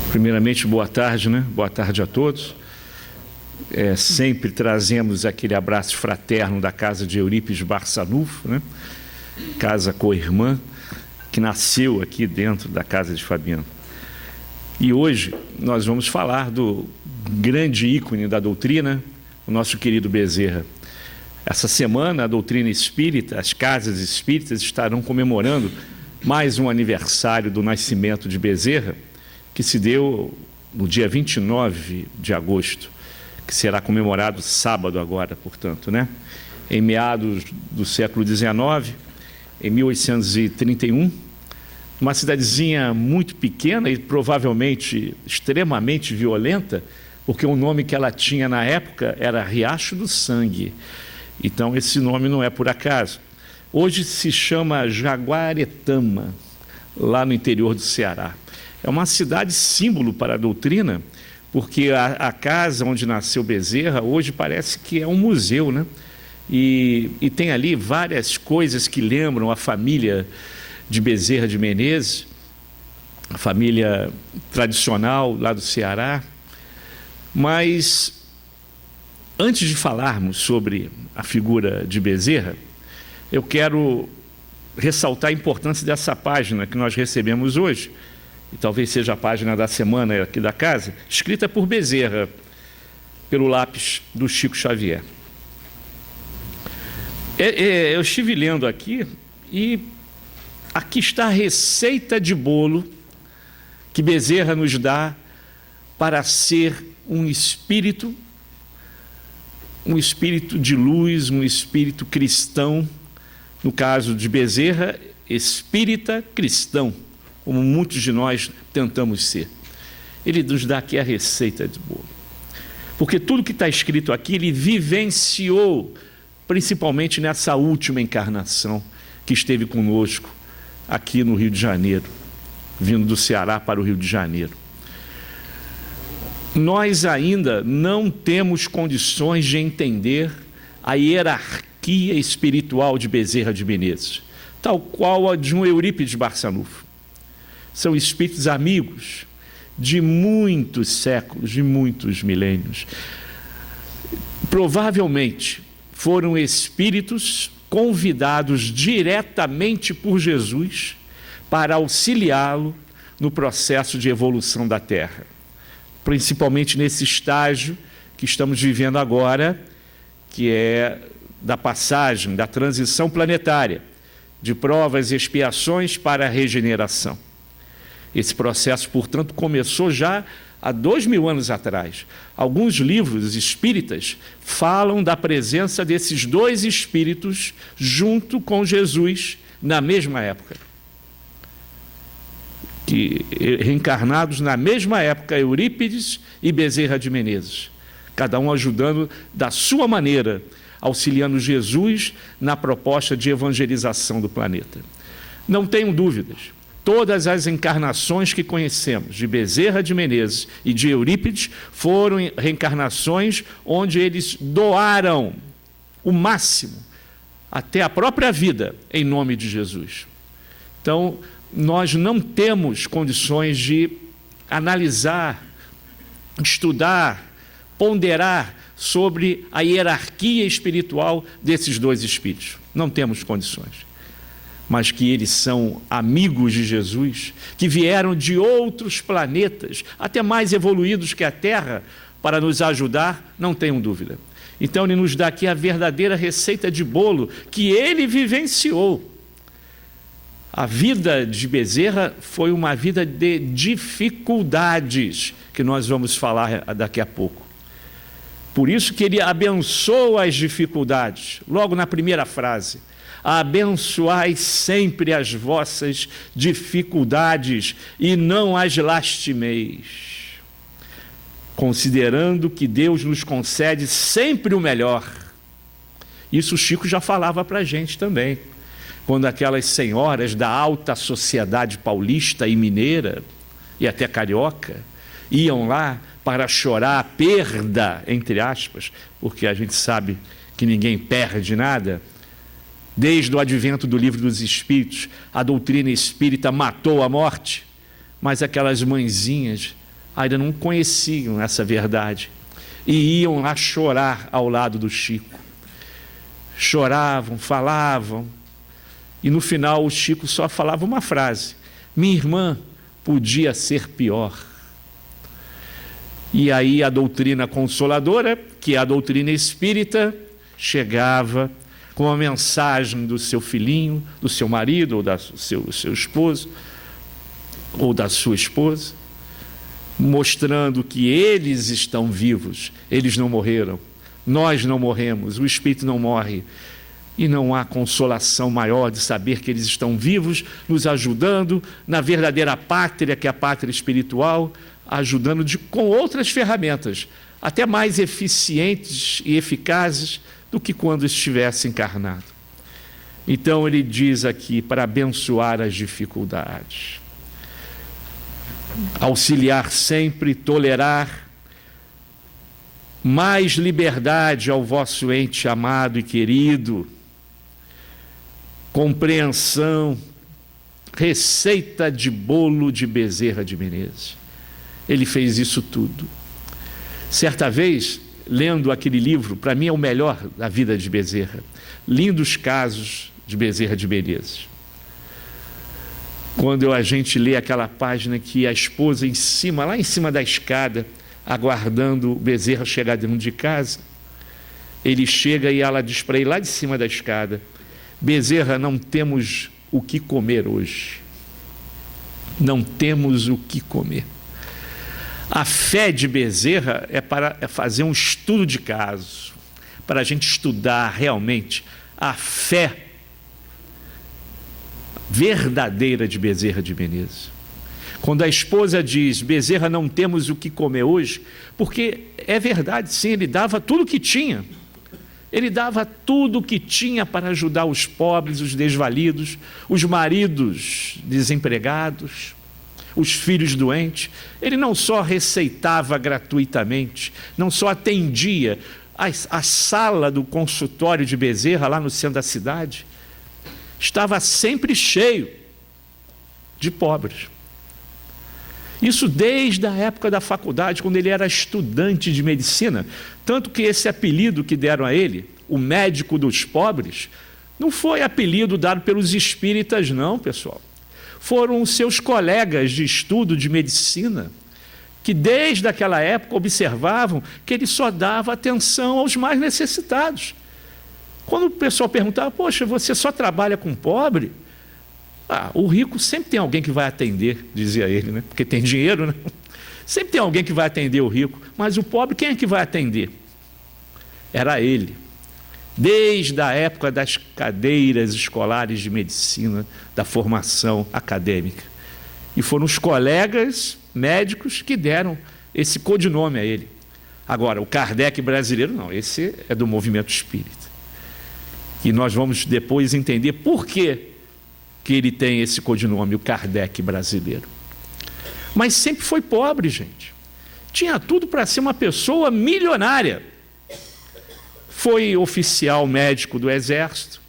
Primeiramente, boa tarde, né? Boa tarde a todos. Sempre trazemos aquele abraço fraterno da casa de Eurípides Barçanufo, né? Casa co-irmã, que nasceu aqui dentro da casa de Fabiano. E hoje nós vamos falar do grande ícone da doutrina, o nosso querido Bezerra. Essa semana, a doutrina espírita, as casas espíritas estarão comemorando mais um aniversário do nascimento de Bezerra, que se deu no dia 29 de agosto, que será comemorado sábado agora, portanto, né? Em meados do século XIX, em 1831, uma cidadezinha muito pequena e provavelmente extremamente violenta, porque o nome que ela tinha na época era Riacho do Sangue. Então, esse nome não é por acaso. Hoje se chama Jaguaretama, lá no interior do Ceará. É uma cidade símbolo para a doutrina, porque a casa onde nasceu Bezerra hoje parece que é um museu, né? E tem ali várias coisas que lembram a família de Bezerra de Menezes, a família tradicional lá do Ceará. Mas, antes de falarmos sobre a figura de Bezerra, eu quero ressaltar a importância dessa página que nós recebemos hoje, e talvez seja a página da semana aqui da casa, escrita por Bezerra, pelo lápis do Chico Xavier. Eu estive lendo aqui, e aqui está a receita de bolo que Bezerra nos dá para ser um espírito de luz, um espírito cristão, no caso de Bezerra, espírita cristão, como muitos de nós tentamos ser. Ele nos dá aqui a receita de bolo. Porque tudo que está escrito aqui, ele vivenciou, principalmente nessa última encarnação que esteve conosco aqui no Rio de Janeiro, vindo do Ceará para o Rio de Janeiro. Nós ainda não temos condições de entender a hierarquia espiritual de Bezerra de Menezes, tal qual a de um Eurípides Barçanufo. São espíritos amigos de muitos séculos, de muitos milênios. Provavelmente foram espíritos convidados diretamente por Jesus para auxiliá-lo no processo de evolução da Terra. Principalmente nesse estágio que estamos vivendo agora, que é da passagem, da transição planetária, de provas e expiações para a regeneração. Esse processo, portanto, começou já há 2000 anos atrás. Alguns livros espíritas falam da presença desses dois espíritos junto com Jesus na mesma época. Que, reencarnados na mesma época, Eurípides e Bezerra de Menezes, cada um ajudando da sua maneira, auxiliando Jesus na proposta de evangelização do planeta. Não tenho dúvidas, todas as encarnações que conhecemos de Bezerra de Menezes e de Eurípides foram reencarnações onde eles doaram o máximo, até a própria vida, em nome de Jesus. Então, nós não temos condições de analisar, estudar, ponderar sobre a hierarquia espiritual desses dois espíritos. Não temos condições. Mas que eles são amigos de Jesus, que vieram de outros planetas, até mais evoluídos que a Terra, para nos ajudar, não tenham dúvida. Então ele nos dá aqui a verdadeira receita de bolo que ele vivenciou. A vida de Bezerra foi uma vida de dificuldades, que nós vamos falar daqui a pouco. Por isso que ele abençoa as dificuldades, logo na primeira frase. Abençoai sempre as vossas dificuldades e não as lastimeis, considerando que Deus nos concede sempre o melhor. Isso o Chico já falava para a gente também. Quando aquelas senhoras da alta sociedade paulista e mineira, e até carioca, iam lá para chorar a perda, entre aspas, porque a gente sabe que ninguém perde nada. Desde o advento do Livro dos Espíritos, a doutrina espírita matou a morte, mas aquelas mãezinhas ainda não conheciam essa verdade e iam lá chorar ao lado do Chico. Choravam, falavam, e no final o Chico só falava uma frase: minha irmã podia ser pior. E aí a doutrina consoladora, que é a doutrina espírita, chegava com a mensagem do seu filhinho, do seu marido, ou do seu esposo, ou da sua esposa, mostrando que eles estão vivos, eles não morreram, nós não morremos, o espírito não morre. E não há consolação maior de saber que eles estão vivos, nos ajudando na verdadeira pátria, que é a pátria espiritual, ajudando com outras ferramentas, até mais eficientes e eficazes do que quando estivesse encarnado. Então ele diz aqui, para abençoar as dificuldades, auxiliar sempre, tolerar, mais liberdade ao vosso ente amado e querido, compreensão, receita de bolo de Bezerra de Menezes. Ele fez isso tudo. Certa vez, lendo aquele livro, para mim é o melhor da vida de Bezerra, Lindos Casos de Bezerra de Menezes. Quando a gente lê aquela página que a esposa em cima, lá em cima da escada, aguardando o Bezerra chegar dentro de casa, ele chega e ela diz para ele lá de cima da escada: Bezerra, não temos o que comer hoje. Não temos o que comer. A fé de Bezerra é fazer um estudo de caso, para a gente estudar realmente a fé verdadeira de Bezerra de Menezes. Quando a esposa diz: Bezerra, não temos o que comer hoje, porque é verdade, sim, ele dava tudo o que tinha. Ele dava tudo o que tinha para ajudar os pobres, os desvalidos, os maridos desempregados, os filhos doentes. Ele não só receitava gratuitamente, não só atendia. A sala do consultório de Bezerra, lá no centro da cidade, estava sempre cheio de pobres. Isso desde a época da faculdade, quando ele era estudante de medicina. Tanto que esse apelido que deram a ele, o médico dos pobres, não foi apelido dado pelos espíritas, não, pessoal. Foram os seus colegas de estudo de medicina, que desde aquela época observavam que ele só dava atenção aos mais necessitados. Quando o pessoal perguntava: poxa, você só trabalha com pobre? O rico sempre tem alguém que vai atender, dizia ele, né? Porque tem dinheiro, né? Sempre tem alguém que vai atender o rico, mas o pobre, quem é que vai atender? Era ele. Desde a época das cadeiras escolares de medicina, da formação acadêmica. E foram os colegas médicos que deram esse codinome a ele. Agora, o Kardec brasileiro, não, esse é do movimento espírita. E nós vamos depois entender por que ele tem esse codinome, o Kardec brasileiro. Mas sempre foi pobre, gente. Tinha tudo para ser uma pessoa milionária. Foi oficial médico do Exército.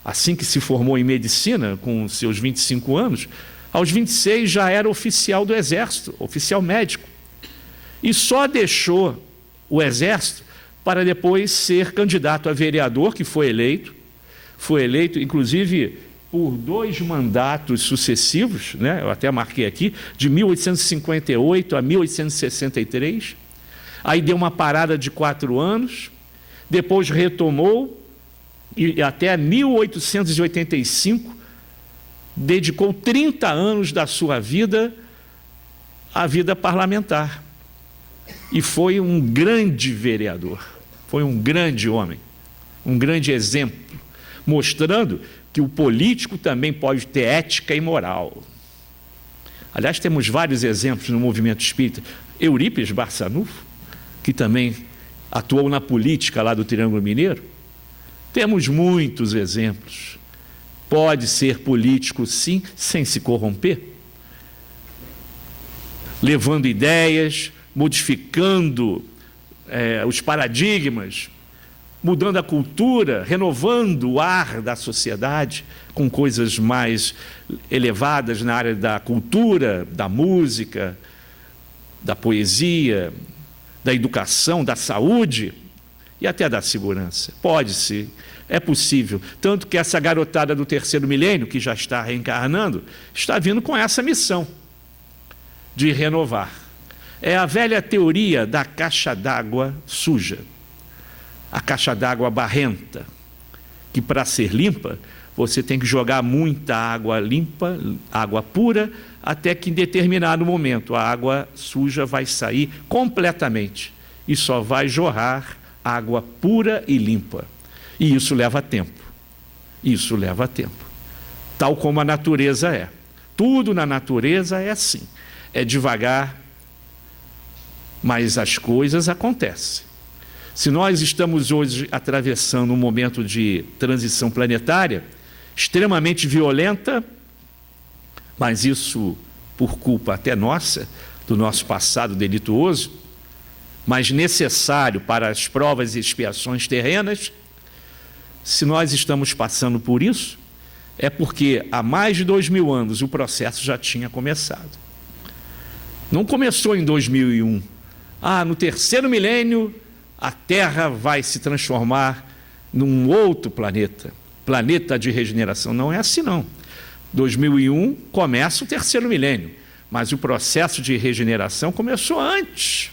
Assim que se formou em medicina, com seus 25 anos, aos 26 já era oficial do Exército, oficial médico. E só deixou o Exército para depois ser candidato a vereador, que foi eleito, inclusive, por 2 mandatos sucessivos, né? Eu até marquei aqui, de 1858 a 1863, aí deu uma parada de 4 anos, depois retomou, e até 1885, dedicou 30 anos da sua vida à vida parlamentar, e foi um grande vereador, foi um grande homem, um grande exemplo, mostrando que o político também pode ter ética e moral. Aliás, temos vários exemplos no movimento espírita. Eurípides Barçanufo, que também atuou na política lá do Triângulo Mineiro. Temos muitos exemplos. Pode ser político, sim, sem se corromper. Levando ideias, modificando os paradigmas, mudando a cultura, renovando o ar da sociedade com coisas mais elevadas na área da cultura, da música, da poesia, da educação, da saúde e até da segurança. Pode-se, é possível. Tanto que essa garotada do terceiro milênio, que já está reencarnando, está vindo com essa missão de renovar. É a velha teoria da caixa d'água suja, a caixa d'água barrenta, que para ser limpa, você tem que jogar muita água limpa, água pura, até que em determinado momento a água suja vai sair completamente e só vai jorrar água pura e limpa. E isso leva tempo. Isso leva tempo. Tal como a natureza é. Tudo na natureza é assim. É devagar, mas as coisas acontecem. Se nós estamos hoje atravessando um momento de transição planetária extremamente violenta, mas isso por culpa até nossa, do nosso passado delituoso, mas necessário para as provas e expiações terrenas, se nós estamos passando por isso, é porque há mais de 2000 anos o processo já tinha começado. Não começou em 2001. No terceiro milênio, a Terra vai se transformar num outro planeta, planeta de regeneração. Não é assim, não. 2001 começa o terceiro milênio, mas o processo de regeneração começou antes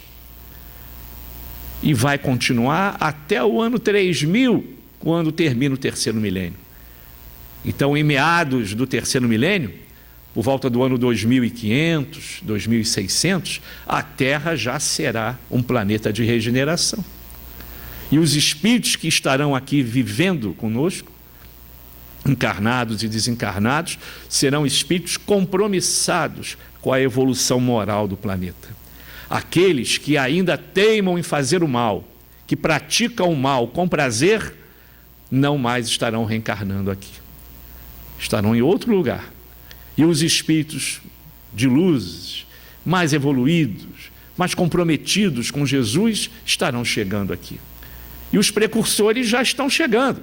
e vai continuar até o ano 3000, quando termina o terceiro milênio. Então, em meados do terceiro milênio, por volta do ano 2500, 2600, a Terra já será um planeta de regeneração. E os espíritos que estarão aqui vivendo conosco, encarnados e desencarnados, serão espíritos compromissados com a evolução moral do planeta. Aqueles que ainda teimam em fazer o mal, que praticam o mal com prazer, não mais estarão reencarnando aqui. Estarão em outro lugar. E os espíritos de luz, mais evoluídos, mais comprometidos com Jesus, estarão chegando aqui. E os precursores já estão chegando.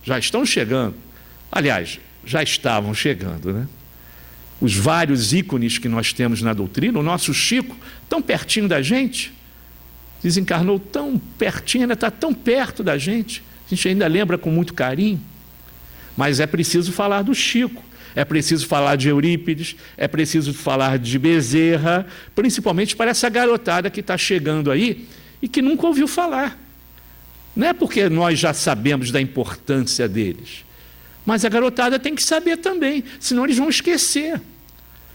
Já estão chegando. Aliás, já estavam chegando, né? Os vários ícones que nós temos na doutrina, o nosso Chico, tão pertinho da gente, desencarnou tão pertinho, ainda está tão perto da gente, a gente ainda lembra com muito carinho. Mas é preciso falar do Chico, é preciso falar de Eurípides, é preciso falar de Bezerra, principalmente para essa garotada que está chegando aí e que nunca ouviu falar. Não é porque nós já sabemos da importância deles, mas a garotada tem que saber também, senão eles vão esquecer.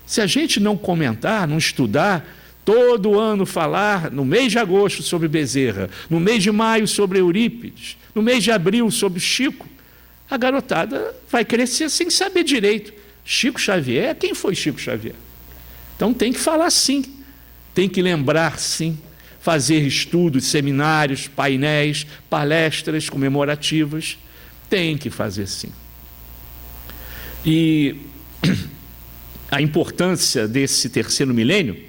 Se a gente não comentar, não estudar, todo ano falar, no mês de agosto sobre Bezerra, no mês de maio sobre Eurípides, no mês de abril sobre Chico, a garotada vai crescer sem saber direito. Chico Xavier, quem foi Chico Xavier? Então tem que falar sim, tem que lembrar sim, fazer estudos, seminários, painéis, palestras comemorativas, tem que fazer sim. E a importância desse terceiro milênio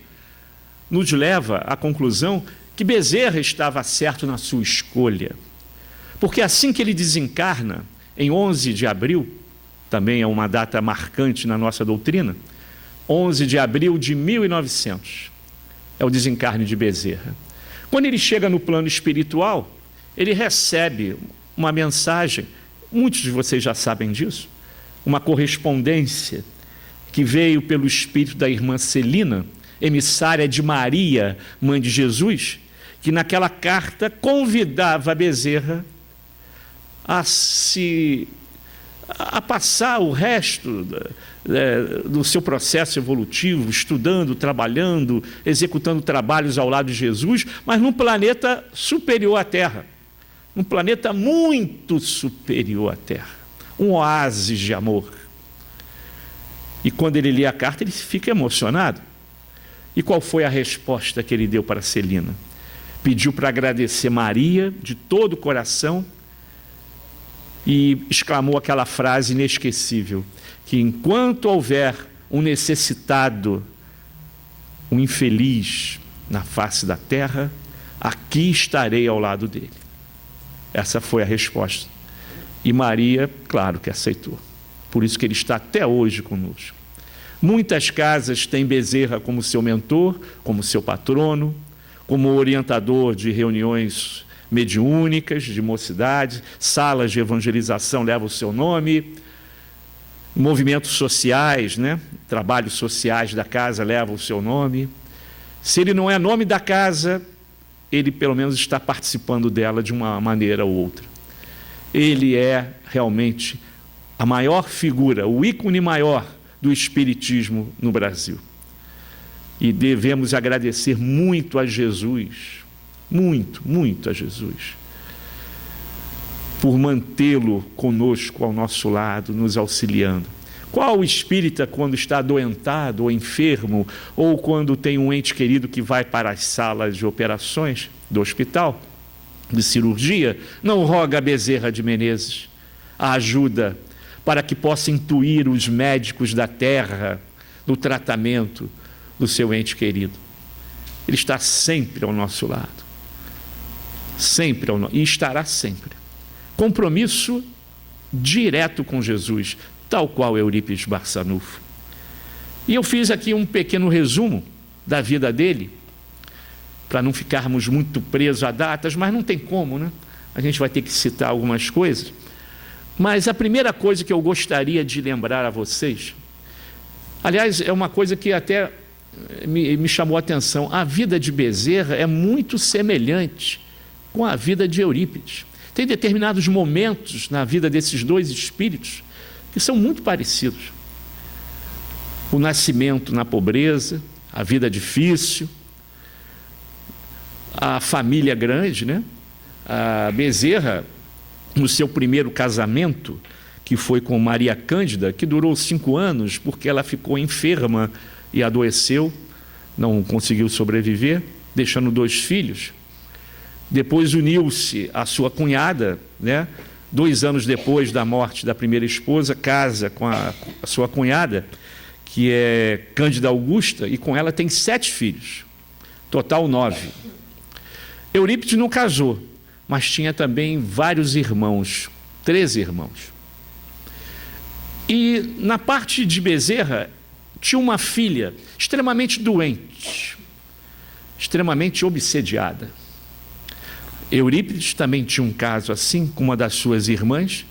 nos leva à conclusão que Bezerra estava certo na sua escolha, porque assim que ele desencarna, em 11 de abril, também é uma data marcante na nossa doutrina, 11 de abril de 1900, é o desencarne de Bezerra. Quando ele chega no plano espiritual, ele recebe uma mensagem, muitos de vocês já sabem disso, uma correspondência que veio pelo espírito da irmã Celina, emissária de Maria, mãe de Jesus, que naquela carta convidava Bezerra a passar o resto do seu processo evolutivo, estudando, trabalhando, executando trabalhos ao lado de Jesus, mas num planeta superior à Terra, num planeta muito superior à Terra, um oásis de amor. E quando ele lê a carta, ele fica emocionado. E qual foi a resposta que ele deu para Celina? Pediu para agradecer Maria de todo o coração e exclamou aquela frase inesquecível, que enquanto houver um necessitado, um infeliz na face da terra, aqui estarei ao lado dele. Essa foi a resposta. E Maria, claro que aceitou. Por isso que ele está até hoje conosco. Muitas casas têm Bezerra como seu mentor, como seu patrono, como orientador de reuniões mediúnicas, de mocidade, salas de evangelização levam o seu nome, movimentos sociais, né? Trabalhos sociais da casa levam o seu nome. Se ele não é nome da casa, ele pelo menos está participando dela de uma maneira ou outra. Ele é realmente a maior figura, o ícone maior do espiritismo no Brasil. E devemos agradecer muito a Jesus, muito a Jesus, por mantê-lo conosco ao nosso lado, nos auxiliando. Qual espírita, quando está adoentado ou enfermo, ou quando tem um ente querido que vai para as salas de operações do hospital, de cirurgia, não roga a Bezerra de Menezes a ajuda para que possa intuir os médicos da terra no tratamento do seu ente querido? Ele está sempre ao nosso lado, sempre e estará sempre. Compromisso direto com Jesus, tal qual Eurípides Barçanufo. E eu fiz aqui um pequeno resumo da vida dele, para não ficarmos muito presos a datas, mas não tem como, né? A gente vai ter que citar algumas coisas. Mas a primeira coisa que eu gostaria de lembrar a vocês, aliás, é uma coisa que até me chamou a atenção: a vida de Bezerra é muito semelhante com a vida de Eurípides. Tem determinados momentos na vida desses dois espíritos que são muito parecidos. O nascimento na pobreza, a vida difícil, a família grande, né? A Bezerra, no seu primeiro casamento, que foi com Maria Cândida, que durou 5 anos, porque ela ficou enferma e adoeceu, não conseguiu sobreviver, deixando 2 filhos. Depois uniu-se à sua cunhada, né? 2 anos depois da morte da primeira esposa, casa com a sua cunhada, que é Cândida Augusta, e com ela tem 7 filhos, total 9. Eurípides não casou, mas tinha também vários irmãos, 13 irmãos. E na parte de Bezerra, tinha uma filha extremamente doente, extremamente obsediada. Eurípides também tinha um caso assim, com uma das suas irmãs,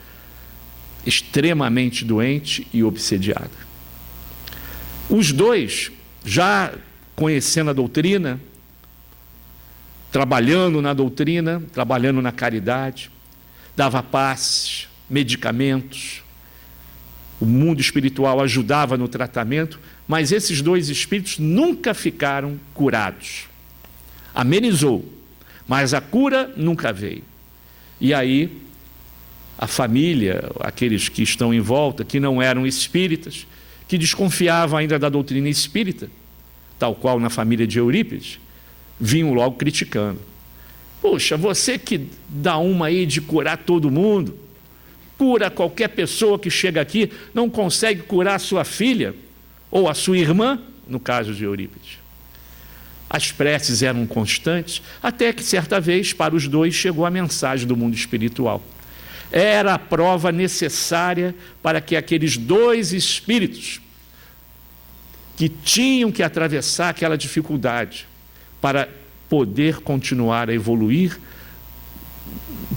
extremamente doente e obsediada. Os dois, já conhecendo a doutrina, trabalhando na doutrina, trabalhando na caridade, dava passes, medicamentos, o mundo espiritual ajudava no tratamento, mas esses 2 espíritos nunca ficaram curados. Amenizou, mas a cura nunca veio. E aí, a família, aqueles que estão em volta, que não eram espíritas, que desconfiavam ainda da doutrina espírita, tal qual na família de Eurípides, vinham logo criticando. Poxa, você que dá uma aí de curar todo mundo, cura qualquer pessoa que chega aqui, não consegue curar a sua filha ou a sua irmã, no caso de Eurípides. As preces eram constantes, até que certa vez, para os 2, chegou a mensagem do mundo espiritual. Era a prova necessária para que aqueles 2 espíritos que tinham que atravessar aquela dificuldade para poder continuar a evoluir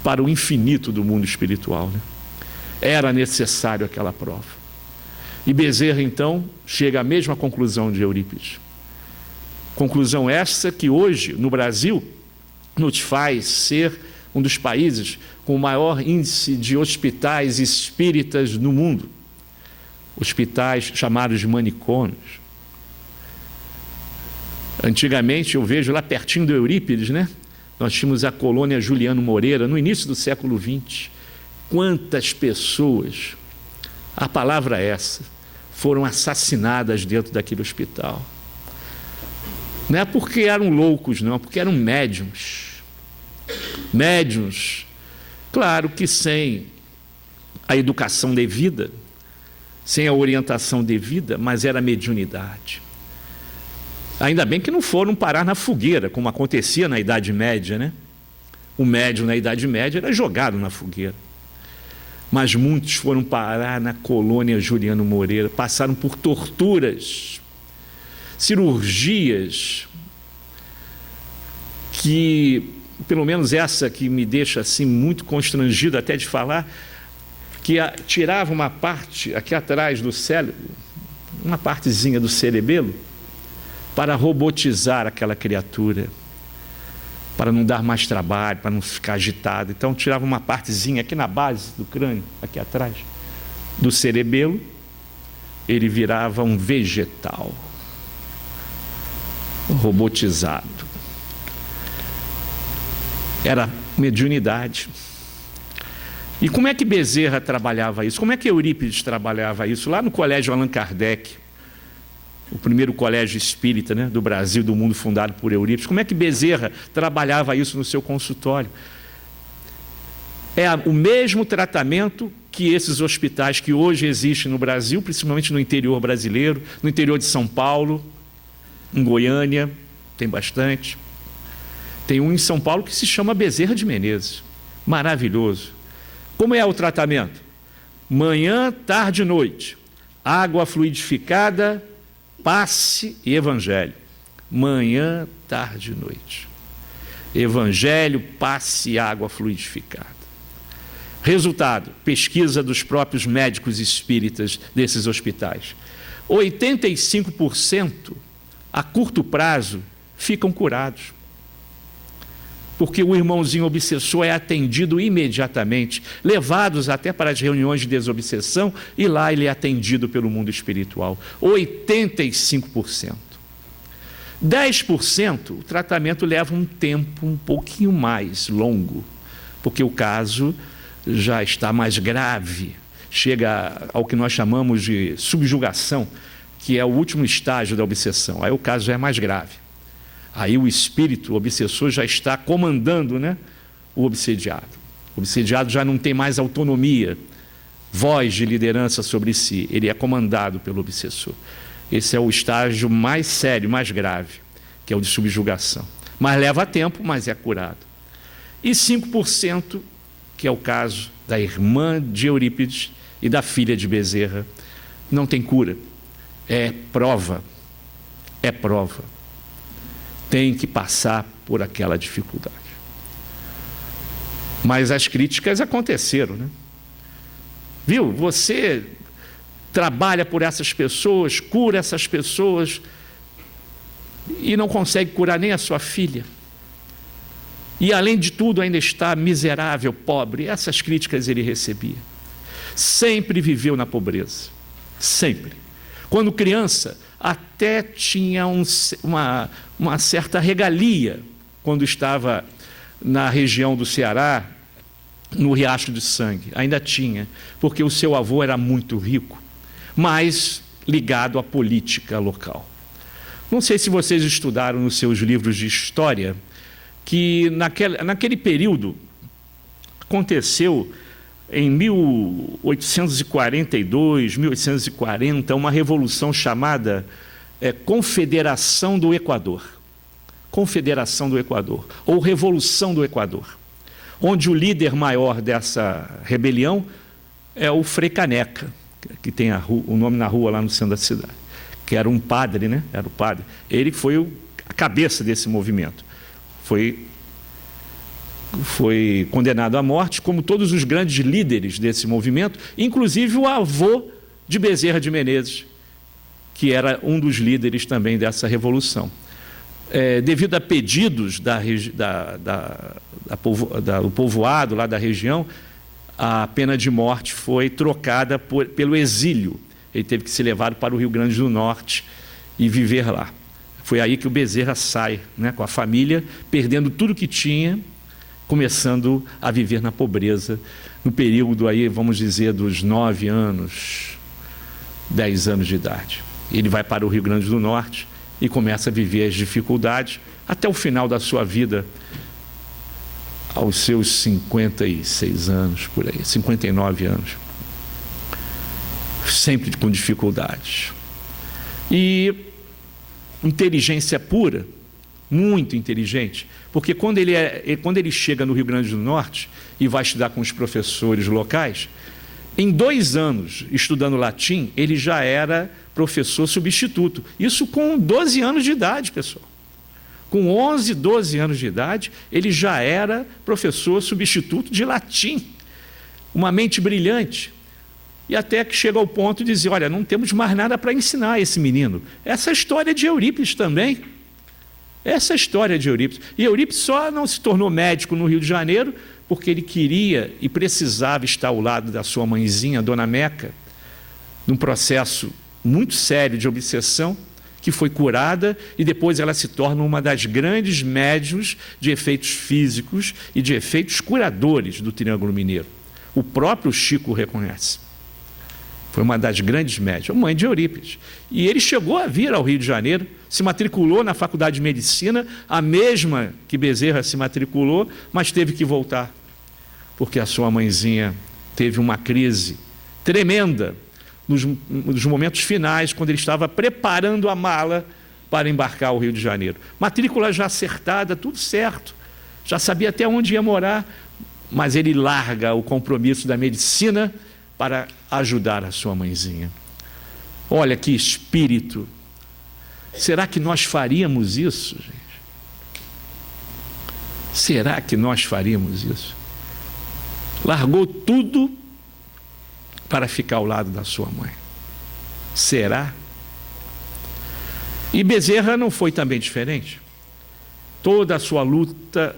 para o infinito do mundo espiritual, né? Era necessário aquela prova. E Bezerra, então, chega à mesma conclusão de Eurípides. Conclusão essa que hoje, no Brasil, nos faz ser um dos países com o maior índice de hospitais espíritas no mundo. Hospitais chamados de manicômios. Antigamente, eu vejo lá pertinho do Eurípides, né? Nós tínhamos a colônia Juliano Moreira, no início do século XX. Quantas pessoas, a palavra é essa, foram assassinadas dentro daquele hospital. Não é porque eram loucos, não, porque eram médiuns. Médiuns, claro que sem a educação devida, sem a orientação devida, mas era mediunidade. Ainda bem que não foram parar na fogueira, como acontecia na Idade Média, né? O médium na Idade Média era jogado na fogueira. mas muitos foram parar na colônia Juliano Moreira, passaram por torturas, cirurgias, que, pelo menos essa que me deixa assim muito constrangido até de falar, que tirava uma parte aqui atrás do cérebro, uma partezinha do cerebelo, para robotizar aquela criatura, para não dar mais trabalho, para não ficar agitado. Então tirava uma partezinha aqui na base do crânio, aqui atrás do cerebelo, ele virava um vegetal robotizado. Era mediunidade. E como é que Bezerra trabalhava isso? Como é que Eurípides trabalhava isso? Lá no Colégio Allan Kardec, o primeiro colégio espírita, né, do Brasil, do mundo, fundado por Eurípides. Como é que Bezerra trabalhava isso no seu consultório? É o mesmo tratamento que esses hospitais que hoje existem no Brasil, principalmente no interior brasileiro, no interior de São Paulo, em Goiânia, tem bastante. Tem um em São Paulo que se chama Bezerra de Menezes. Maravilhoso. Como é o tratamento? Manhã, tarde e noite. Água fluidificada, passe e evangelho. Manhã, tarde e noite. Evangelho, passe e água fluidificada. Resultado, pesquisa dos próprios médicos espíritas desses hospitais. 85% a curto prazo ficam curados. Porque o irmãozinho obsessor é atendido imediatamente, levados até para as reuniões de desobsessão, e lá ele é atendido pelo mundo espiritual. 85%. 10%, o tratamento leva um tempo um pouquinho mais longo, porque o caso já está mais grave, chega ao que nós chamamos de subjugação, que é o último estágio da obsessão. Aí o caso já é mais grave. Aí o espírito, o obsessor, já está comandando, né, o obsediado. O obsediado já não tem mais autonomia, voz de liderança sobre si. Ele é comandado pelo obsessor. Esse é o estágio mais sério, mais grave, que é o de subjugação. Mas leva tempo, mas é curado. E 5%, que é o caso da irmã de Eurípides e da filha de Bezerra, não tem cura. É prova. É prova. Tem que passar por aquela dificuldade. Mas as críticas aconteceram, né? Viu? Você trabalha por essas pessoas, cura essas pessoas e não consegue curar nem a sua filha. E além de tudo ainda está miserável, pobre. Essas críticas ele recebia. Sempre viveu na pobreza. Sempre. Quando criança, até tinha uma certa regalia quando estava na região do Ceará, no Riacho de Sangue. Ainda tinha, porque o seu avô era muito rico, mas ligado à política local. Não sei se vocês estudaram nos seus livros de história que naquele período aconteceu em 1842, 1840, uma revolução chamada Confederação do Equador. Confederação do Equador, ou Revolução do Equador, onde o líder maior dessa rebelião é o Frei Caneca, que tem o nome na rua lá no centro da cidade, que era um padre, né? Era o padre. Ele foi a cabeça desse movimento. Foi condenado à morte, como todos os grandes líderes desse movimento, inclusive o avô de Bezerra de Menezes, que era um dos líderes também dessa revolução. Devido a pedidos do povoado lá da região, a pena de morte foi trocada pelo exílio. Ele teve que ser levado para o Rio Grande do Norte e viver lá. Foi aí que o Bezerra sai, né, com a família, perdendo tudo que tinha, começando a viver na pobreza, no período aí, vamos dizer, dos 9 anos, 10 anos de idade. Ele vai para o Rio Grande do Norte e começa a viver as dificuldades até o final da sua vida, aos seus 56 anos, por aí, 59 anos. Sempre com dificuldades. E inteligência pura, muito inteligente, porque quando ele chega no Rio Grande do Norte e vai estudar com os professores locais, Em 2 anos, estudando latim, ele já era professor substituto. Isso com 12 anos de idade, pessoal. Com 11, 12 anos de idade, ele já era professor substituto de latim. Uma mente brilhante. E até que chega ao ponto de dizer, olha, não temos mais nada para ensinar a esse menino. Essa é a história de Eurípides também. Essa é a história de Eurípides. E Eurípides só não se tornou médico no Rio de Janeiro porque ele queria e precisava estar ao lado da sua mãezinha, Dona Meca, num processo muito sério de obsessão, que foi curada, e depois ela se torna uma das grandes médiuns de efeitos físicos e de efeitos curadores do Triângulo Mineiro. O próprio Chico reconhece. Foi uma das grandes médiuns, mãe de Eurípides. E ele chegou a vir ao Rio de Janeiro, se matriculou na Faculdade de Medicina, a mesma que Bezerra se matriculou, mas teve que voltar, porque a sua mãezinha teve uma crise tremenda nos momentos finais, quando ele estava preparando a mala para embarcar ao Rio de Janeiro. Matrícula já acertada, tudo certo, já sabia até onde ia morar, mas ele larga o compromisso da medicina para ajudar a sua mãezinha. Olha que espírito! Será que nós faríamos isso, gente? Será que nós faríamos isso? Largou tudo para ficar ao lado da sua mãe. Será? E Bezerra não foi também diferente. Toda a sua luta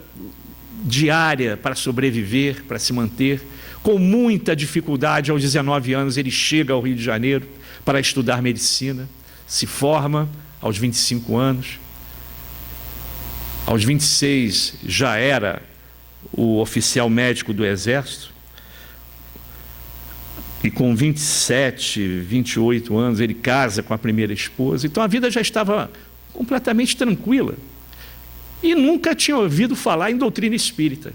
diária para sobreviver, para se manter, com muita dificuldade, aos 19 anos ele chega ao Rio de Janeiro para estudar medicina, se forma aos 25 anos, aos 26 já era o oficial médico do Exército, e com 27, 28 anos ele casa com a primeira esposa, então a vida já estava completamente tranquila, e nunca tinha ouvido falar em doutrina espírita.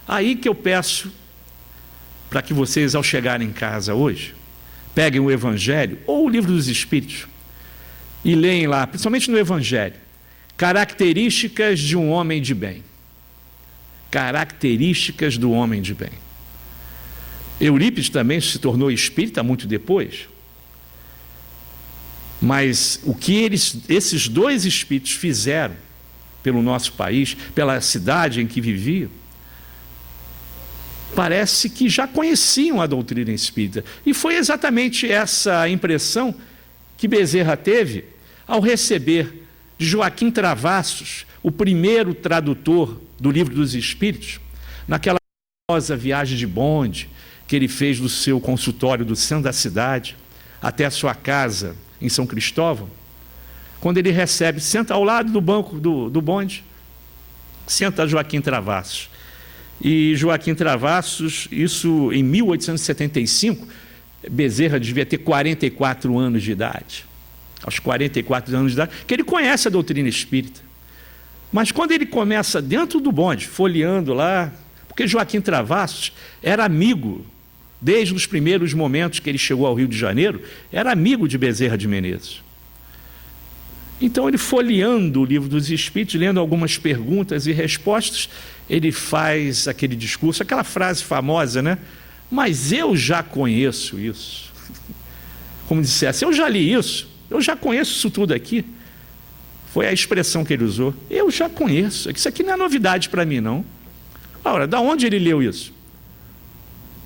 Aí que eu peço para que vocês, ao chegarem em casa hoje, peguem o Evangelho ou o Livro dos Espíritos e leem lá, principalmente no Evangelho, características de um homem de bem. Características do homem de bem. Eurípides também se tornou espírita muito depois, mas o que esses 2 espíritos fizeram pelo nosso país, pela cidade em que viviam, parece que já conheciam a doutrina espírita. E foi exatamente essa impressão que Bezerra teve ao receber de Joaquim Travassos, o primeiro tradutor do Livro dos Espíritos, naquela famosa viagem de bonde que ele fez do seu consultório do centro da cidade até a sua casa em São Cristóvão. Quando ele recebe, senta ao lado do banco do bonde, senta Joaquim Travassos. E Joaquim Travassos, isso em 1875, Bezerra devia ter 44 anos de idade. Aos 44 anos de idade, que ele conhece a doutrina espírita. Mas quando ele começa dentro do bonde, folheando lá, porque Joaquim Travassos era amigo, desde os primeiros momentos que ele chegou ao Rio de Janeiro, era amigo de Bezerra de Menezes. Então ele, folheando o Livro dos Espíritos, lendo algumas perguntas e respostas, ele faz aquele discurso, aquela frase famosa, né? Mas eu já conheço isso. Como dissesse, eu já li isso, eu já conheço isso tudo aqui. Foi a expressão que ele usou. Eu já conheço, isso aqui não é novidade para mim, não. Ora, da onde ele leu isso?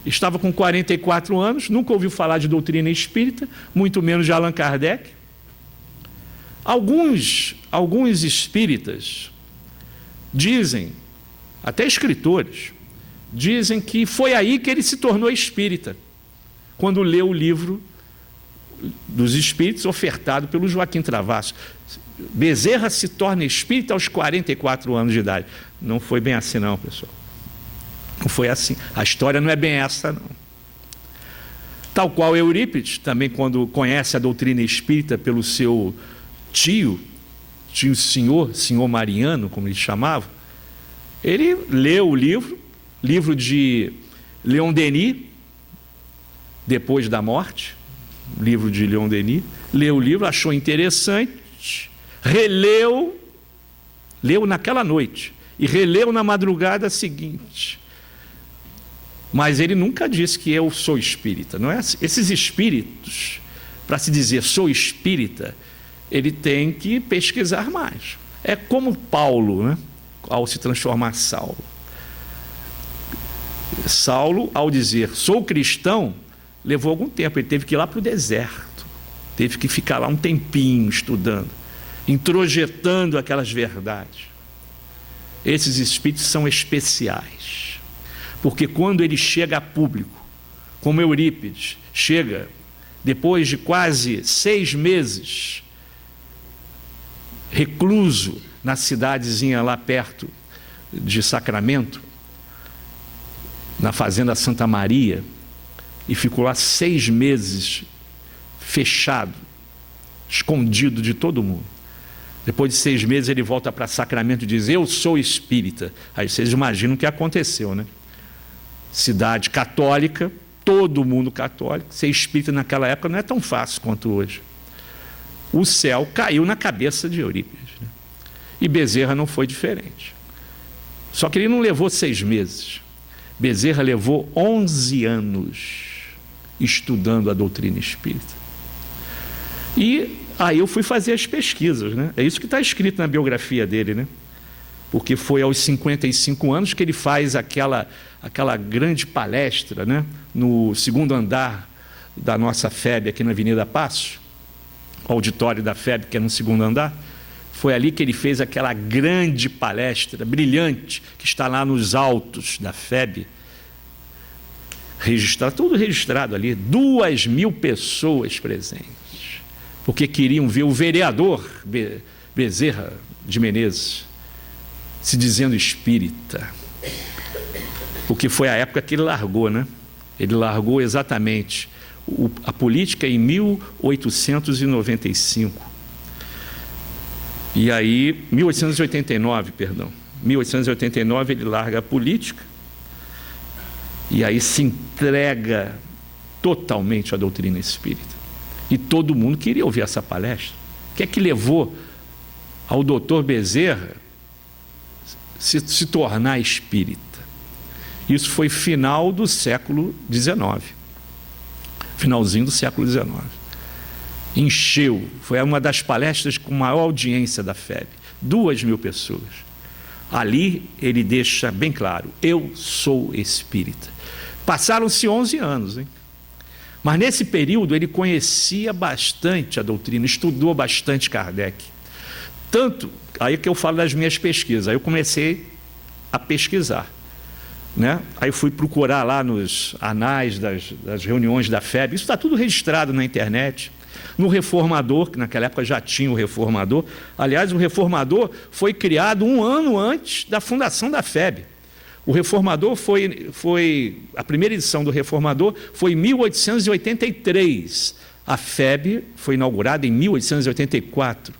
Estava com 44 anos, nunca ouviu falar de doutrina espírita, muito menos de Allan Kardec. Alguns espíritas dizem, até escritores, dizem que foi aí que ele se tornou espírita, quando leu o Livro dos Espíritos ofertado pelo Joaquim Travassos. Bezerra se torna espírita aos 44 anos de idade. Não foi bem assim não, pessoal. Não foi assim. A história não é bem essa, não. Tal qual Eurípides, também quando conhece a doutrina espírita pelo seu tio senhor Mariano, como ele chamava, ele leu o livro de Leon Denis, depois da morte, livro de Leon Denis, leu o livro, achou interessante, leu naquela noite, e releu na madrugada seguinte. Mas ele nunca disse que eu sou espírita. Não é assim. Esses espíritos, para se dizer sou espírita, ele tem que pesquisar mais. É como Paulo, né? Ao se transformar Saulo. Saulo, ao dizer sou cristão, levou algum tempo. Ele teve que ir lá para o deserto. Teve que ficar lá um tempinho estudando, introjetando aquelas verdades. Esses espíritos são especiais. Porque quando ele chega a público, como Eurípides, chega depois de quase 6 meses, recluso na cidadezinha lá perto de Sacramento, na fazenda Santa Maria, e ficou lá 6 meses fechado, escondido de todo mundo. Depois de 6 meses ele volta para Sacramento e diz, eu sou espírita. Aí vocês imaginam o que aconteceu, né? Cidade católica, todo mundo católico, ser espírita naquela época não é tão fácil quanto hoje. O céu caiu na cabeça de Eurípides, né? E Bezerra não foi diferente. Só que ele não levou 6 meses. Bezerra levou 11 anos estudando a doutrina espírita. E aí eu fui fazer as pesquisas, né? É isso que está escrito na biografia dele, né? Porque foi aos 55 anos que ele faz aquela grande palestra, né? No 2º andar da nossa FEB aqui na Avenida Paço, auditório da FEB, que é no 2º andar. Foi ali que ele fez aquela grande palestra, brilhante, que está lá nos autos da FEB, registrado, tudo registrado ali, 2.000 pessoas presentes, porque queriam ver o vereador Bezerra de Menezes se dizendo espírita, porque foi a época que ele largou, né? Ele largou exatamente a política em 1895. E aí, 1889, perdão. 1889 ele larga a política e aí se entrega totalmente à doutrina espírita. E todo mundo queria ouvir essa palestra. O que é que levou ao doutor Bezerra se tornar espírita? Isso foi final do século XIX. Finalzinho do século XIX. Encheu, foi uma das palestras com maior audiência da FEB, 2.000 pessoas. Ali ele deixa bem claro, eu sou espírita. Passaram-se 11 anos, hein? Mas nesse período ele conhecia bastante a doutrina, estudou bastante Kardec. Tanto, aí que eu falo das minhas pesquisas, aí eu comecei a pesquisar, né? Aí fui procurar lá nos anais das reuniões da FEB, isso está tudo registrado na internet. No Reformador, que naquela época já tinha o Reformador. Aliás, o Reformador foi criado 1 ano antes da fundação da FEB. O Reformador a primeira edição do Reformador foi em 1883. A FEB foi inaugurada em 1884.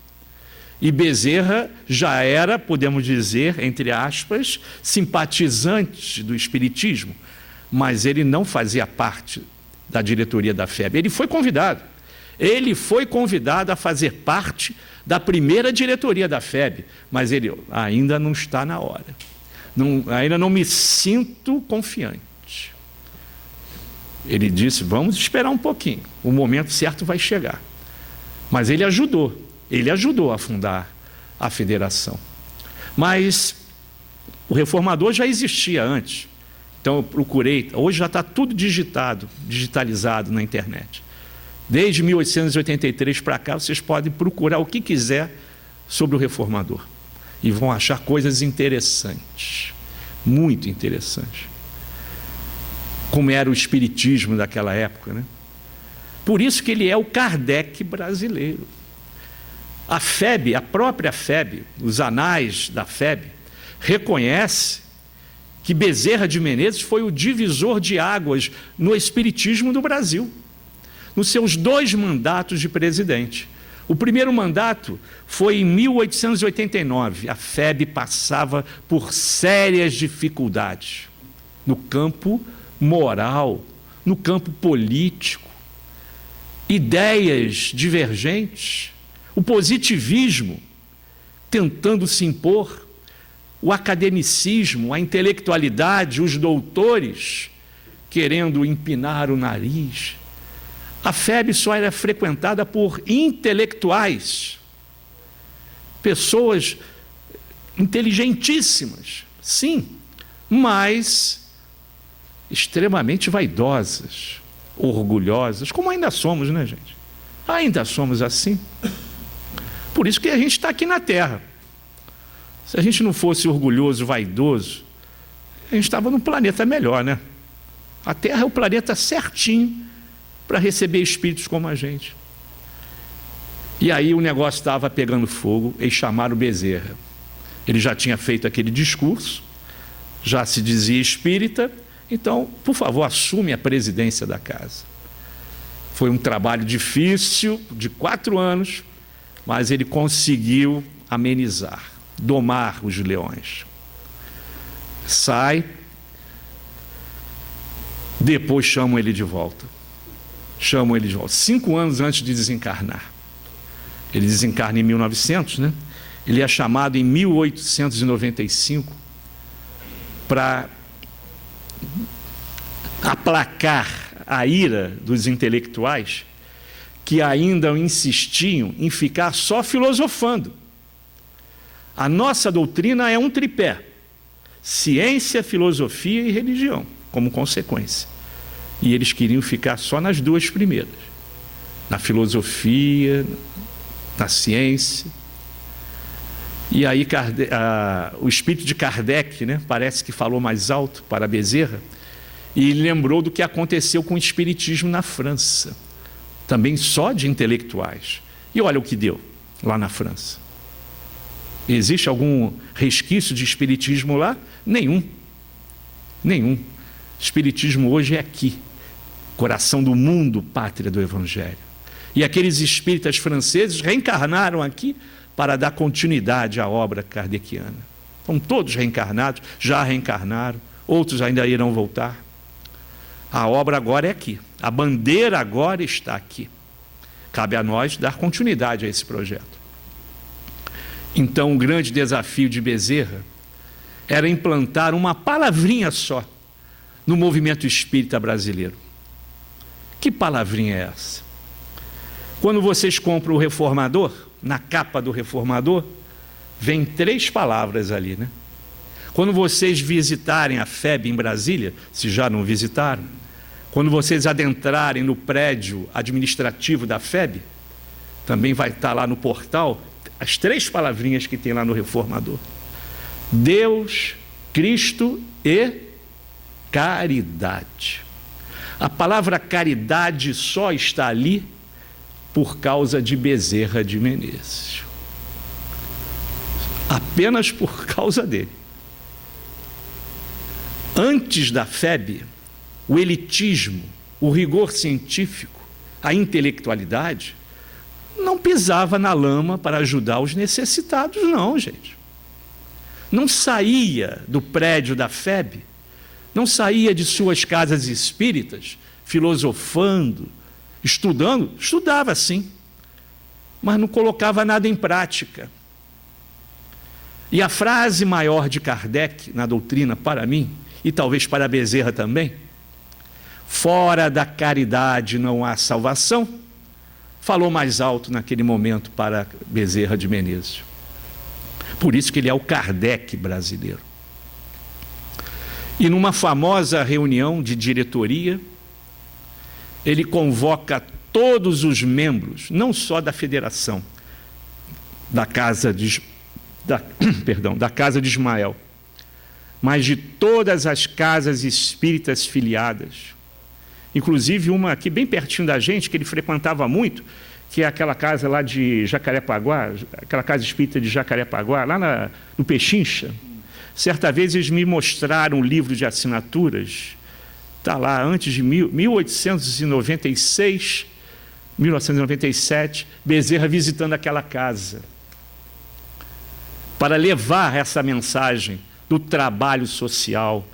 E Bezerra já era, podemos dizer, entre aspas, simpatizante do espiritismo, mas ele não fazia parte da diretoria da FEB. Ele foi convidado. Ele foi convidado a fazer parte da primeira diretoria da FEB, mas ele ainda não está na hora. Ainda não me sinto confiante. Ele disse, vamos esperar um pouquinho, o momento certo vai chegar. Mas ele ajudou a fundar a federação. Mas o Reformador já existia antes, então eu procurei, hoje já está tudo digitalizado na internet. Desde 1883 para cá, vocês podem procurar o que quiser sobre o Reformador. E vão achar coisas interessantes, muito interessantes. Como era o espiritismo daquela época, né? Por isso que ele é o Kardec brasileiro. A FEB, a própria FEB, os anais da FEB, reconhece que Bezerra de Menezes foi o divisor de águas no espiritismo do Brasil, nos seus 2 mandatos de presidente. O primeiro mandato foi em 1889. A FEB passava por sérias dificuldades no campo moral, no campo político, ideias divergentes, o positivismo tentando se impor, o academicismo, a intelectualidade, os doutores querendo empinar o nariz. A FEB só era frequentada por intelectuais, pessoas inteligentíssimas, sim, mas extremamente vaidosas, orgulhosas, como ainda somos, né, gente? Ainda somos assim. Por isso que a gente está aqui na Terra. Se a gente não fosse orgulhoso, vaidoso, a gente estava num planeta melhor, né? A Terra é o planeta certinho para receber espíritos como a gente. E aí o negócio estava pegando fogo, eles chamaram o Bezerra. Ele já tinha feito aquele discurso, já se dizia espírita, então, por favor, assume a presidência da casa. Foi um trabalho difícil, de 4 anos, mas ele conseguiu amenizar, domar os leões. Sai, depois chamam ele de volta. 5 anos antes de desencarnar. Ele desencarna em 1900, né? Ele é chamado em 1895 para aplacar a ira dos intelectuais que ainda insistiam em ficar só filosofando. A nossa doutrina é um tripé: ciência, filosofia e religião, como consequência. E eles queriam ficar só nas 2 primeiras, na filosofia, na ciência. E aí o espírito de Kardec, né, parece que falou mais alto para Bezerra, e lembrou do que aconteceu com o espiritismo na França, também só de intelectuais. E olha o que deu lá na França. Existe algum resquício de espiritismo lá? Nenhum. Espiritismo hoje é aqui, coração do mundo, pátria do Evangelho. E aqueles espíritas franceses reencarnaram aqui para dar continuidade à obra kardeciana. Estão todos reencarnados, já reencarnaram, outros ainda irão voltar. A obra agora é aqui, a bandeira agora está aqui. Cabe a nós dar continuidade a esse projeto. Então, o grande desafio de Bezerra era implantar uma palavrinha só no movimento espírita brasileiro. Que palavrinha é essa? Quando vocês compram o Reformador, na capa do Reformador, vem 3 palavras ali, né? Quando vocês visitarem a FEB em Brasília, se já não visitaram, quando vocês adentrarem no prédio administrativo da FEB, também vai estar lá no portal as 3 palavrinhas que tem lá no Reformador: Deus, Cristo e caridade. A palavra caridade só está ali por causa de Bezerra de Menezes. Apenas por causa dele. Antes da FEB, o elitismo, o rigor científico, a intelectualidade, não pisava na lama para ajudar os necessitados, não, gente. Não saía do prédio da FEB, não saía de suas casas espíritas, filosofando, estudando. Estudava sim, mas não colocava nada em prática. E a frase maior de Kardec na doutrina, para mim, e talvez para Bezerra também: fora da caridade não há salvação, falou mais alto naquele momento para Bezerra de Menezes. Por isso que ele é o Kardec brasileiro. E numa famosa reunião de diretoria, ele convoca todos os membros, não só da federação, da casa de Ismael, mas de todas as casas espíritas filiadas. Inclusive uma aqui bem pertinho da gente, que ele frequentava muito, que é aquela casa lá de Jacarepaguá, aquela casa espírita de Jacarepaguá, lá no Pechincha. Certa vez eles me mostraram um livro de assinaturas, está lá, antes de 1896, 1997, Bezerra visitando aquela casa, para levar essa mensagem do trabalho social,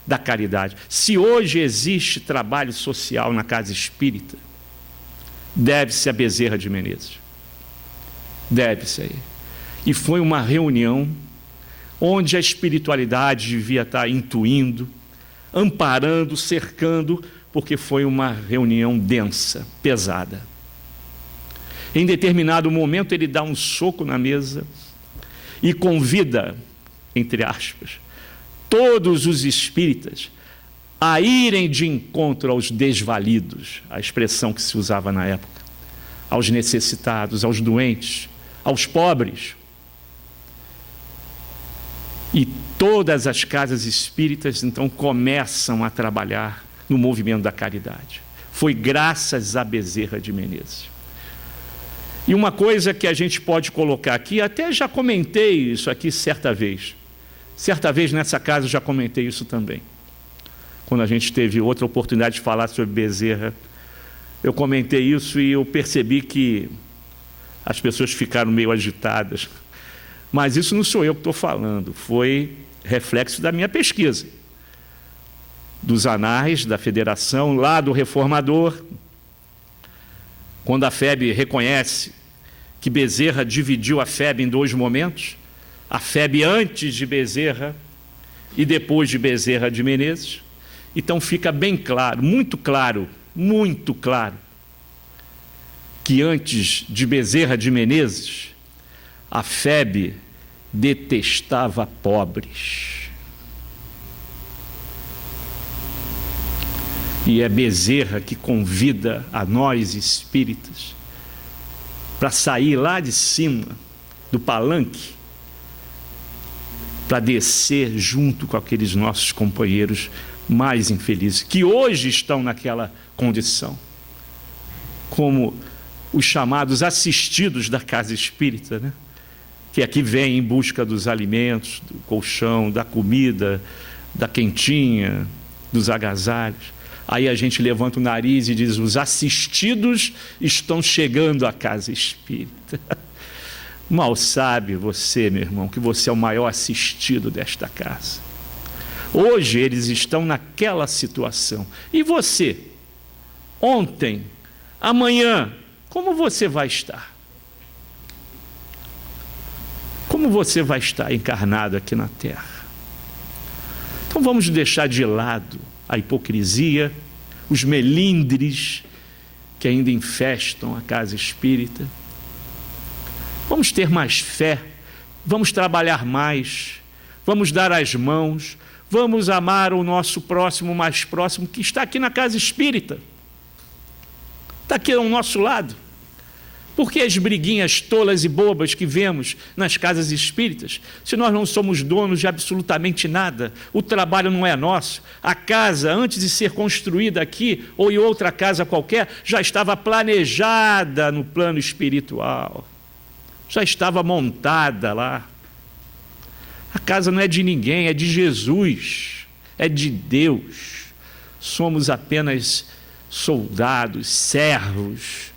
da caridade. Se hoje existe trabalho social na casa espírita, deve-se a Bezerra de Menezes. Deve-se a ele. E foi uma reunião onde a espiritualidade devia estar intuindo, amparando, cercando, porque foi uma reunião densa, pesada. Em determinado momento, ele dá um soco na mesa e convida, entre aspas, todos os espíritas a irem de encontro aos desvalidos, a expressão que se usava na época, aos necessitados, aos doentes, aos pobres. E todas as casas espíritas, então, começam a trabalhar no movimento da caridade. Foi graças a Bezerra de Menezes. E uma coisa que a gente pode colocar aqui, até já comentei isso aqui certa vez nessa casa já comentei isso também. Quando a gente teve outra oportunidade de falar sobre Bezerra, eu comentei isso e eu percebi que as pessoas ficaram meio agitadas. Mas isso não sou eu que estou falando, foi reflexo da minha pesquisa, dos anais da Federação, lá do Reformador, quando a FEB reconhece que Bezerra dividiu a FEB em dois momentos, a FEB antes de Bezerra e depois de Bezerra de Menezes. Então fica bem claro, muito claro, que antes de Bezerra de Menezes, a FEB detestava pobres. E é Bezerra que convida a nós espíritas para sair lá de cima do palanque, para descer junto com aqueles nossos companheiros mais infelizes, que hoje estão naquela condição, como os chamados assistidos da casa espírita, né? Que aqui vêm em busca dos alimentos, do colchão, da comida, da quentinha, dos agasalhos. Aí a gente levanta o nariz e diz: os assistidos estão chegando à casa espírita. Mal sabe você, meu irmão, que você é o maior assistido desta casa. Hoje eles estão naquela situação. E você? Ontem, amanhã, como você vai estar? Como você vai estar encarnado aqui na Terra? Então vamos deixar de lado a hipocrisia, os melindres que ainda infestam a casa espírita. Vamos ter mais fé, vamos trabalhar mais, vamos dar as mãos, vamos amar o nosso próximo mais próximo, que está aqui na casa espírita, está aqui ao nosso lado. Porque as briguinhas tolas e bobas que vemos nas casas espíritas, se nós não somos donos de absolutamente nada, o trabalho não é nosso, a casa, antes de ser construída aqui ou em outra casa qualquer, já estava planejada no plano espiritual, já estava montada lá. A casa não é de ninguém, é de Jesus, é de Deus. Somos apenas soldados, servos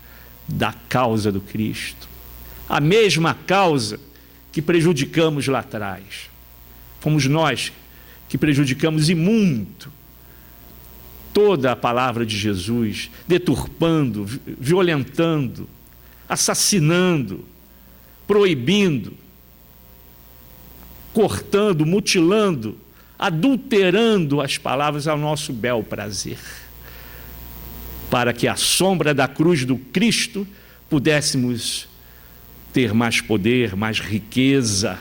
da causa do Cristo. A mesma causa que prejudicamos lá atrás. Fomos nós que prejudicamos e muito toda a palavra de Jesus, deturpando, violentando, assassinando, proibindo, cortando, mutilando, adulterando as palavras ao nosso bel prazer, para que à sombra da cruz do Cristo pudéssemos ter mais poder, mais riqueza,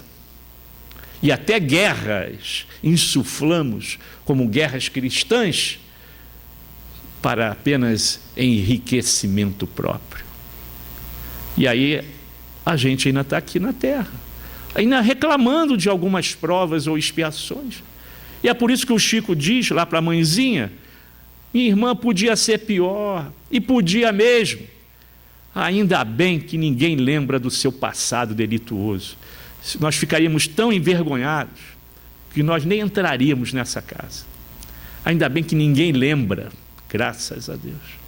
e até guerras insuflamos como guerras cristãs para apenas enriquecimento próprio. E aí a gente ainda está aqui na Terra, ainda reclamando de algumas provas ou expiações. E é por isso que o Chico diz lá para a mãezinha: minha irmã, podia ser pior, e podia mesmo. Ainda bem que ninguém lembra do seu passado delituoso. Nós ficaríamos tão envergonhados que nós nem entraríamos nessa casa. Ainda bem que ninguém lembra, graças a Deus.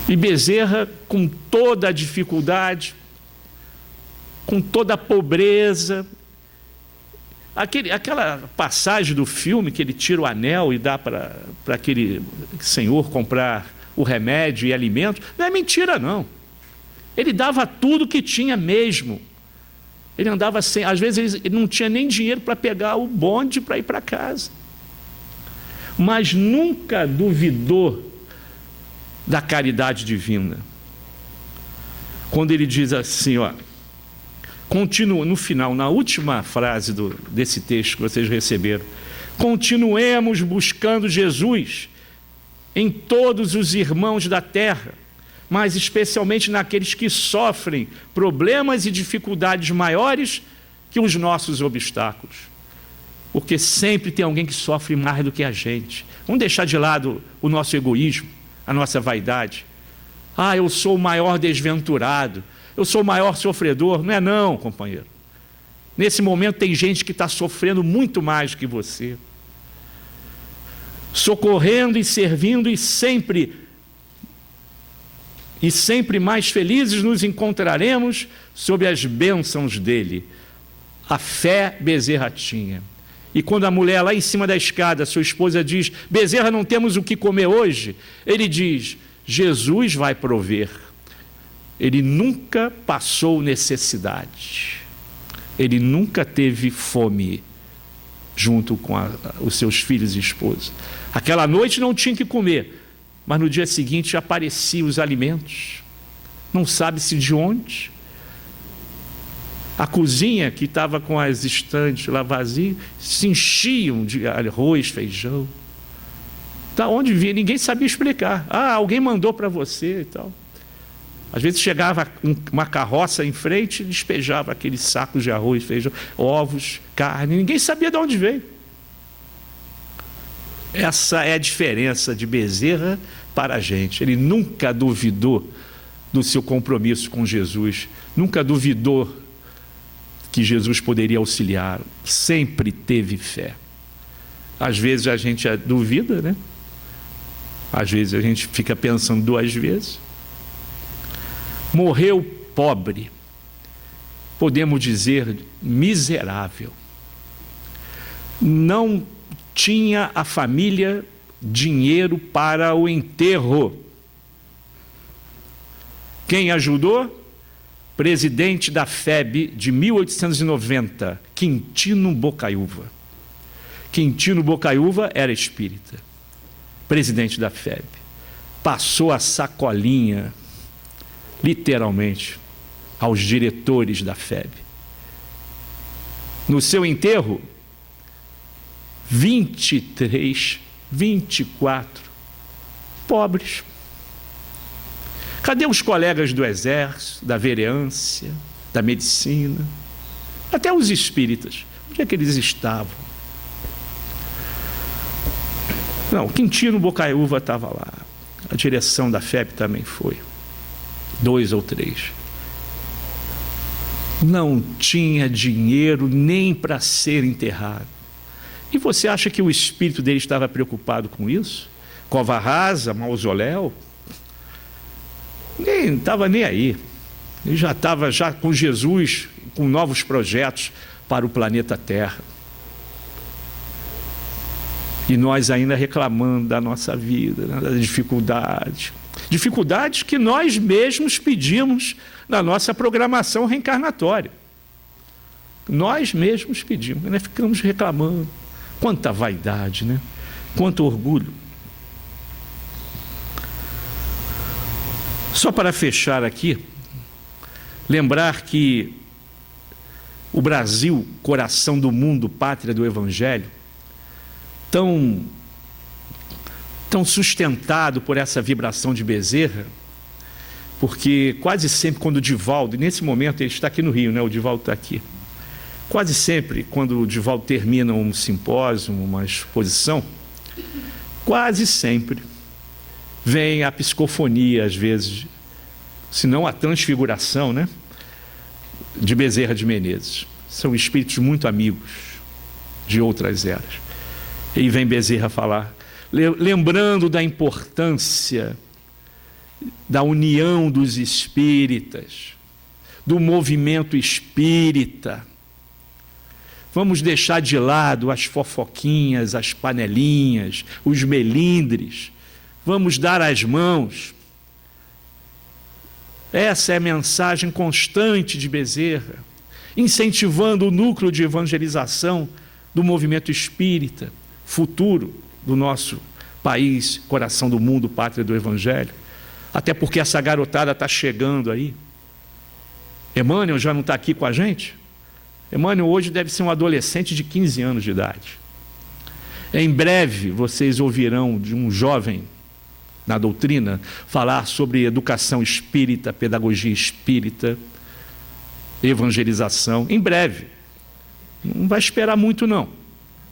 E Bezerra, com toda a dificuldade, com toda a pobreza, aquela passagem do filme que ele tira o anel e dá para aquele senhor comprar o remédio e alimento, não é mentira não. Ele dava tudo que tinha mesmo. Ele andava sem, às vezes ele não tinha nem dinheiro para pegar o bonde para ir para casa. Mas nunca duvidou da caridade divina. Quando ele diz assim, ó, continua no final, na última frase desse texto que vocês receberam, continuemos buscando Jesus em todos os irmãos da terra, mas especialmente naqueles que sofrem problemas e dificuldades maiores que os nossos obstáculos. Porque sempre tem alguém que sofre mais do que a gente. Vamos deixar de lado o nosso egoísmo, a nossa vaidade. Ah, eu sou o maior desventurado, eu sou o maior sofredor. Não é não, companheiro. Nesse momento tem gente que está sofrendo muito mais que você. Socorrendo e servindo e sempre mais felizes nos encontraremos sob as bênçãos dele. A fé Bezerra tinha. E quando a mulher lá em cima da escada, sua esposa diz, Bezerra, não temos o que comer hoje, ele diz, Jesus vai prover. Ele nunca passou necessidade. Ele nunca teve fome junto com os seus filhos e esposa. Aquela noite não tinha que comer, mas no dia seguinte apareciam os alimentos. Não sabe-se de onde. A cozinha, que estava com as estantes lá vazias, se enchiam de arroz, feijão. Da onde vinha? Ninguém sabia explicar. Ah, alguém mandou para você e tal. Às vezes chegava uma carroça em frente e despejava aqueles sacos de arroz, feijão, ovos, carne. Ninguém sabia de onde veio. Essa é a diferença de Bezerra para a gente. Ele nunca duvidou do seu compromisso com Jesus. Nunca duvidou que Jesus poderia auxiliar. Sempre teve fé. Às vezes a gente duvida, né? Às vezes a gente fica pensando duas vezes. Morreu pobre, podemos dizer miserável. Não tinha a família dinheiro para o enterro. Quem ajudou? Presidente da FEB de 1890, Quintino Bocaiúva. Quintino Bocaiúva era espírita, presidente da FEB. Passou a sacolinha, literalmente, aos diretores da FEB. No seu enterro, 23, 24 pobres. Cadê os colegas do exército, da vereância, da medicina? Até os espíritas. Onde é que eles estavam? Não, Quintino Bocaiúva estava lá. A direção da FEB também foi. 2 ou 3. Não tinha dinheiro nem para ser enterrado. E você acha que o espírito dele estava preocupado com isso? Cova rasa, mausoléu? Nem estava nem aí. Ele já estava com Jesus, com novos projetos para o planeta Terra. E nós ainda reclamando da nossa vida, né, das dificuldades. Dificuldades que nós mesmos pedimos na nossa programação reencarnatória. Nós mesmos pedimos, nós ficamos reclamando. Quanta vaidade, né? Quanto orgulho. Só para fechar aqui, lembrar que o Brasil, coração do mundo, pátria do Evangelho, tão sustentado por essa vibração de Bezerra, porque quase sempre quando o Divaldo, nesse momento ele está aqui no Rio, né? O Divaldo está aqui. Quase sempre quando o Divaldo termina um simpósio, uma exposição, quase sempre vem a psicofonia, às vezes, se não a transfiguração, né? De Bezerra de Menezes. São espíritos muito amigos de outras eras. E vem Bezerra falar, lembrando da importância da união dos espíritas, do movimento espírita. Vamos deixar de lado as fofoquinhas, as panelinhas, os melindres. Vamos dar as mãos. Essa é a mensagem constante de Bezerra. incentivando o núcleo de evangelização do movimento espírita, futuro do nosso país, coração do mundo, pátria do Evangelho. Até porque essa garotada está chegando aí. Emmanuel já não está aqui com a gente? Emmanuel hoje deve ser um adolescente de 15 anos de idade. Em breve vocês ouvirão de um jovem na doutrina falar sobre educação espírita, pedagogia espírita, evangelização. Em breve. Não vai esperar muito não.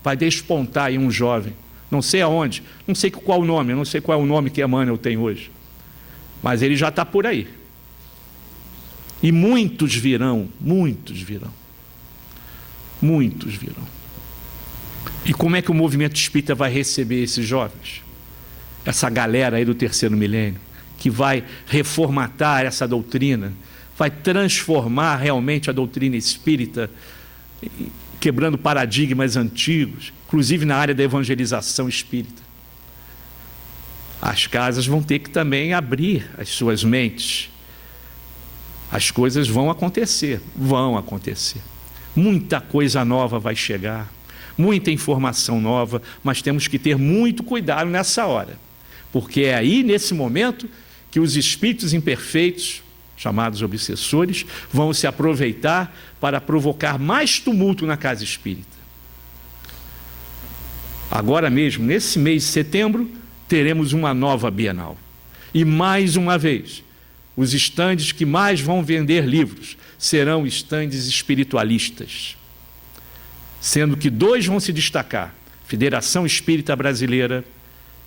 Vai despontar aí um jovem. Não sei aonde, não sei qual o nome, não sei qual é o nome que Emmanuel tem hoje. Mas ele já está por aí. E muitos virão, muitos virão. Muitos virão. E como é que o movimento espírita vai receber esses jovens? Essa galera aí do terceiro milênio, que vai reformatar essa doutrina, vai transformar realmente a doutrina espírita, quebrando paradigmas antigos, inclusive na área da evangelização espírita. As casas vão ter que também abrir as suas mentes. As coisas vão acontecer, vão acontecer. Muita coisa nova vai chegar, muita informação nova, mas temos que ter muito cuidado nessa hora, porque é aí, nesse momento, que os espíritos imperfeitos, chamados obsessores, vão se aproveitar para provocar mais tumulto na casa espírita. Agora mesmo, nesse mês de setembro, teremos uma nova Bienal. E mais uma vez, os estandes que mais vão vender livros serão estandes espiritualistas, sendo que 2 vão se destacar: Federação Espírita Brasileira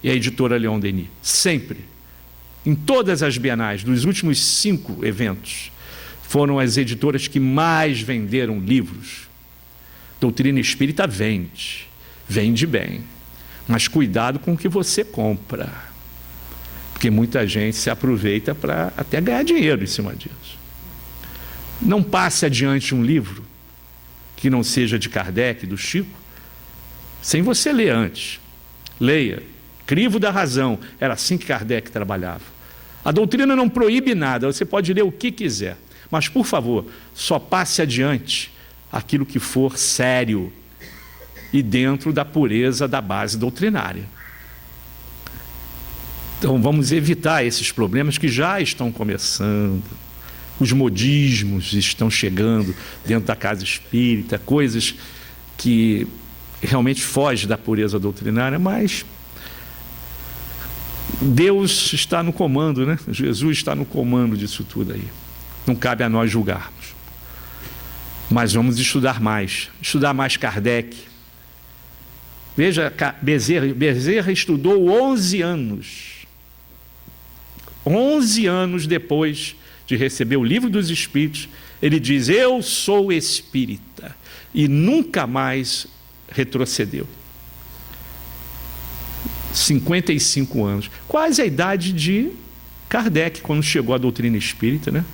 e a editora Leon Denis. Sempre, em todas as bienais, dos últimos 5 eventos, foram as editoras que mais venderam livros. Doutrina espírita vende, vende bem, mas cuidado com o que você compra, porque muita gente se aproveita para até ganhar dinheiro em cima disso. Não passe adiante um livro que não seja de Kardec, do Chico, sem você ler antes. Leia. Crivo da Razão, era assim que Kardec trabalhava. A doutrina não proíbe nada, você pode ler o que quiser, mas, por favor, só passe adiante aquilo que for sério e dentro da pureza da base doutrinária. Então, vamos evitar esses problemas que já estão começando. Os modismos estão chegando dentro da casa espírita, coisas que realmente fogem da pureza doutrinária, mas Deus está no comando, né? Jesus está no comando disso tudo aí. Não cabe a nós julgarmos. Mas vamos estudar mais Kardec. Veja, Bezerra estudou 11 anos. 11 anos depois de receber o Livro dos Espíritos, ele diz: eu sou espírita, e nunca mais retrocedeu. 55 anos, quase a idade de Kardec, quando chegou à doutrina espírita, né?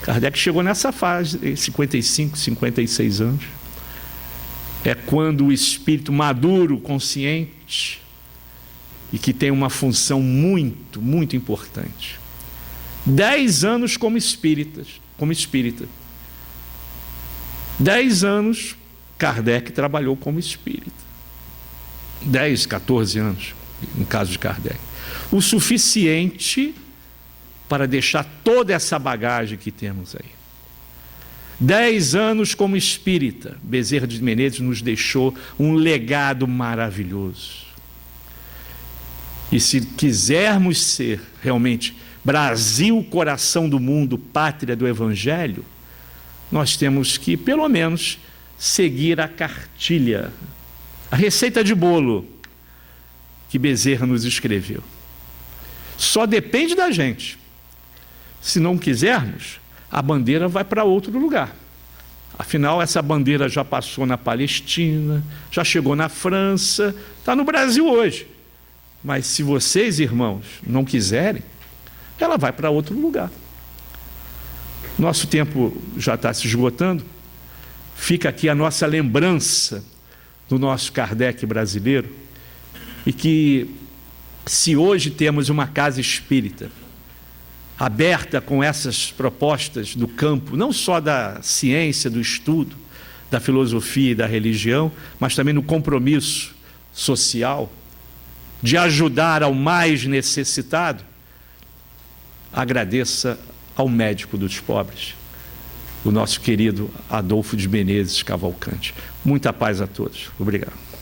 Kardec chegou nessa fase, 55, 56 anos. É quando o espírito maduro, consciente, e que tem uma função muito, muito importante. 10 anos como espírita. 10 anos Kardec trabalhou como espírita. 10, 14 anos, no caso de Kardec. O suficiente para deixar toda essa bagagem que temos aí. 10 anos como espírita, Bezerra de Menezes nos deixou um legado maravilhoso. E se quisermos ser realmente Brasil, coração do mundo, pátria do Evangelho, nós temos que, pelo menos, seguir a cartilha, a receita de bolo que Bezerra nos escreveu. Só depende da gente. Se não quisermos, a bandeira vai para outro lugar. Afinal, essa bandeira já passou na Palestina, já chegou na França, está no Brasil hoje. Mas se vocês, irmãos, não quiserem, ela vai para outro lugar. Nosso tempo já está se esgotando. Fica aqui a nossa lembrança do nosso Kardec brasileiro, e que, se hoje temos uma casa espírita aberta com essas propostas do campo, não só da ciência, do estudo, da filosofia e da religião, mas também no compromisso social, de ajudar ao mais necessitado, agradeça ao médico dos pobres, o nosso querido Adolfo de Menezes Cavalcante. Muita paz a todos. Obrigado.